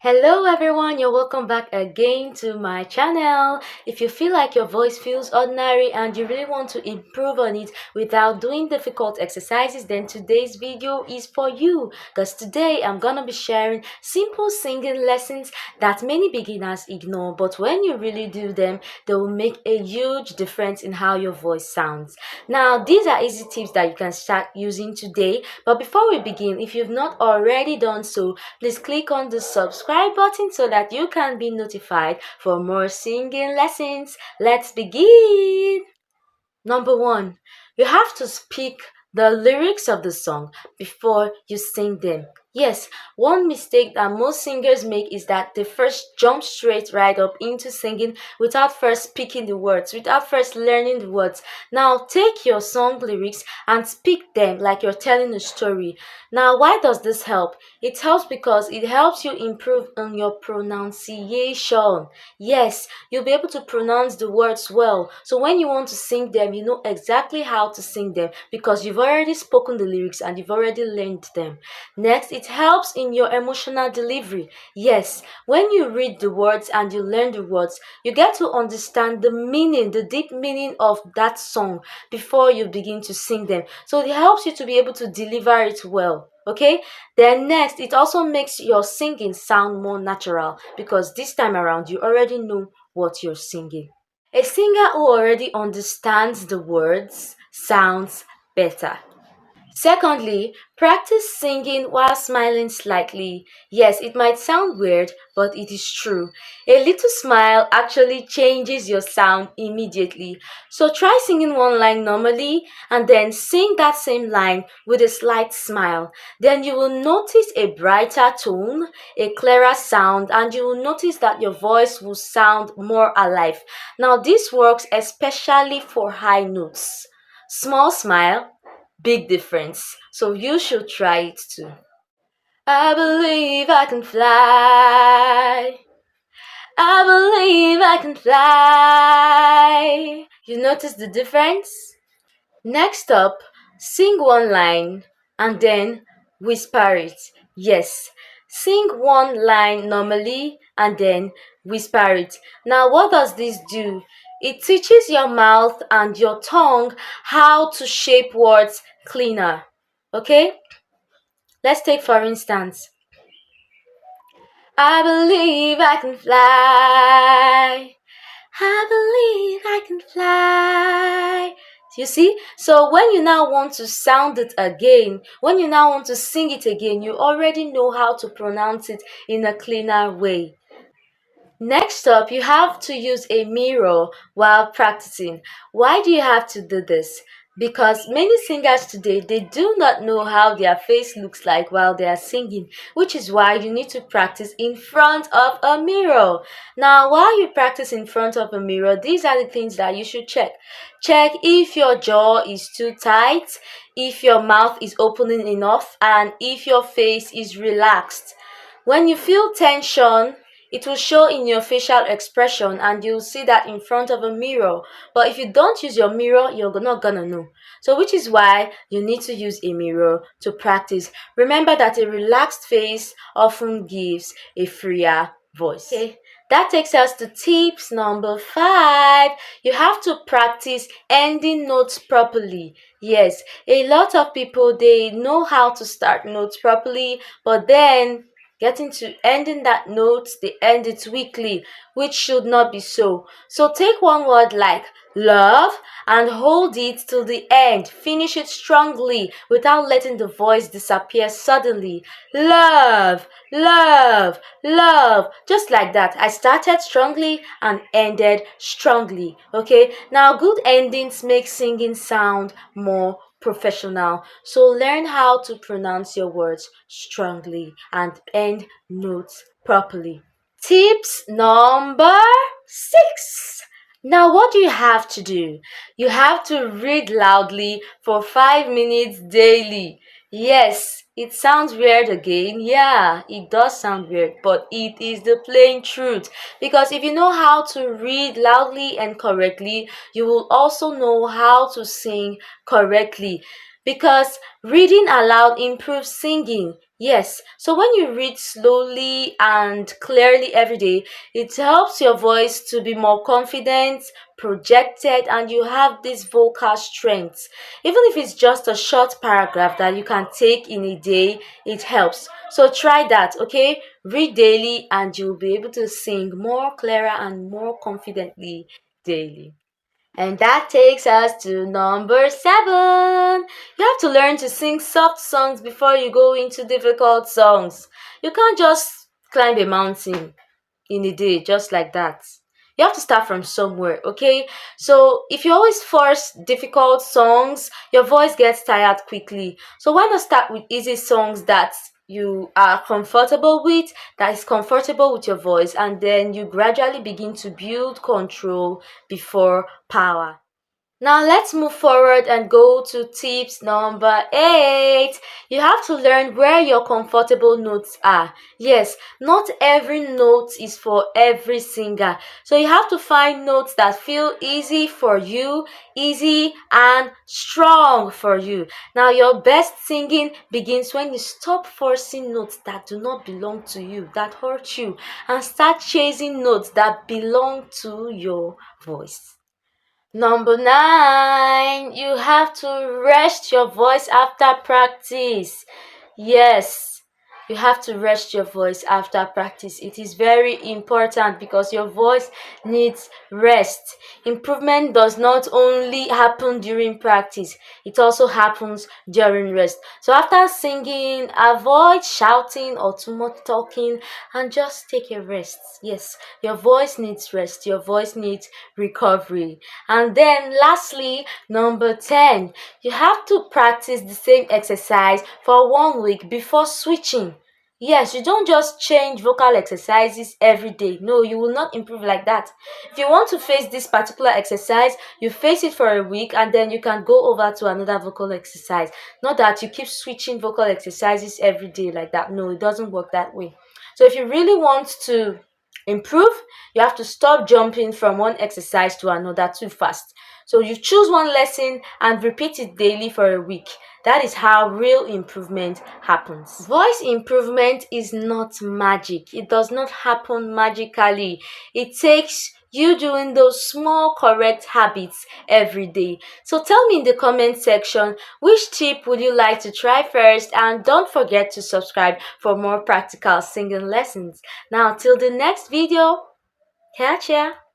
Hello everyone, you're welcome back again to my channel. If you feel like your voice feels ordinary and you really want to improve on it without doing difficult exercises, then today's video is for you, because today I'm gonna be sharing simple singing lessons that many beginners ignore, but when you really do them, they will make a huge difference in how your voice sounds. Now, these are easy tips that you can start using today, but before we begin, if you've not already done so, please click on the subscribe button so that you can be notified for more singing lessons. Let's begin! Number one, you have to speak the lyrics of the song before you sing them. Yes, one mistake that most singers make is that they first jump straight right up into singing without first speaking the words, without first learning the words. Now, take your song lyrics and speak them like you're telling a story. Now, why does this help? It helps because it helps you improve on your pronunciation. Yes, you'll be able to pronounce the words well. So when you want to sing them, you know exactly how to sing them because you've already spoken the lyrics and you've already learned them. Next, it helps in your emotional delivery. Yes, when you read the words and you learn the words, you get to understand the meaning, the deep meaning of that song before you begin to sing them. So it helps you to be able to deliver it well. Okay, then next, it also makes your singing sound more natural because this time around you already know what you're singing. A singer who already understands the words sounds better. Secondly, practice singing while smiling slightly. Yes, it might sound weird, but it is true. A little smile actually changes your sound immediately. So try singing one line normally and then sing that same line with a slight smile. Then you will notice a brighter tone, a clearer sound, and you will notice that your voice will sound more alive. Now, this works especially for high notes. Small smile, big difference. So you should try it too. I believe I can fly. I believe I can fly. You notice the difference? Next up, sing one line and then whisper it. Yes, sing one line normally and then whisper it. Now, what does this do? It teaches your mouth and your tongue how to shape words cleaner. Okay? Let's take for instance, I believe I can fly. I believe I can fly. You see? So when you now want to sound it again, when you now want to sing it again, you already know how to pronounce it in a cleaner way. Next up, you have to use a mirror while practicing. Why do you have to do this? Because many singers today, they do not know how their face looks like while they are singing, which is why you need to practice in front of a mirror. Now, while you practice in front of a mirror, these are the things that you should check. Check if your jaw is too tight, if your mouth is opening enough, and if your face is relaxed. When you feel tension, it will show in your facial expression and you'll see that in front of a mirror. But if you don't use your mirror, you're not gonna know. So which is why you need to use a mirror to practice. Remember that a relaxed face often gives a freer voice. Okay. That takes us to tips number 5. You have to practice ending notes properly. Yes, a lot of people, they know how to start notes properly, but then getting to ending that note, they end it weakly, which should not be so. So take one word like love and hold it till the end. Finish it strongly without letting the voice disappear suddenly. Love, love, love. Just like that. I started strongly and ended strongly. Okay, now good endings make singing sound more professional. So learn how to pronounce your words strongly and end notes properly. Tips number 6. Now, what do you have to do? You have to read loudly for 5 minutes daily. Yes, it sounds weird again. Yeah, it does sound weird, but it is the plain truth. Because if you know how to read loudly and correctly, you will also know how to sing correctly. because reading aloud improves singing. Yes, so when you read slowly and clearly every day, it helps your voice to be more confident, projected, and you have this vocal strength. Even if it's just a short paragraph that you can take in a day, it helps. So try that, okay? Read daily and you'll be able to sing more clearer and more confidently daily. And that takes us to number 7. You have to learn to sing soft songs before you go into difficult songs. You can't just climb a mountain in a day just like that. You have to start from somewhere, okay? So if you always force difficult songs, your voice gets tired quickly. So why not start with easy songs that you are comfortable with, that is comfortable with your voice, and then you gradually begin to build control before power. Now let's move forward and go to tips number 8. You have to learn where your comfortable notes are. Yes, not every note is for every singer. So you have to find notes that feel easy for you, easy and strong for you. Now your best singing begins when you stop forcing notes that do not belong to you, that hurt you, and start chasing notes that belong to your voice. Number 9, you have to rest your voice after practice. Yes, you have to rest your voice after practice. It is very important because your voice needs rest. Improvement does not only happen during practice, it also happens during rest. So after singing, avoid shouting or too much talking and just take a rest. Yes, your voice needs rest, your voice needs recovery. And then lastly, number 10, you have to practice the same exercise for 1 week before switching. Yes, you don't just change vocal exercises every day. No, you will not improve like that. If you want to face this particular exercise, you face it for a week and then you can go over to another vocal exercise. Not that you keep switching vocal exercises every day like that. No, it doesn't work that way. So if you really want to improve, you have to stop jumping from one exercise to another too fast. So you choose one lesson and repeat it daily for a week. That is how real improvement happens. Voice improvement is not magic. It does not happen magically. It takes you doing those small correct habits every day. So tell me in the comment section, which tip would you like to try first, and don't forget to subscribe for more practical singing lessons. Now till the next video, catch ya!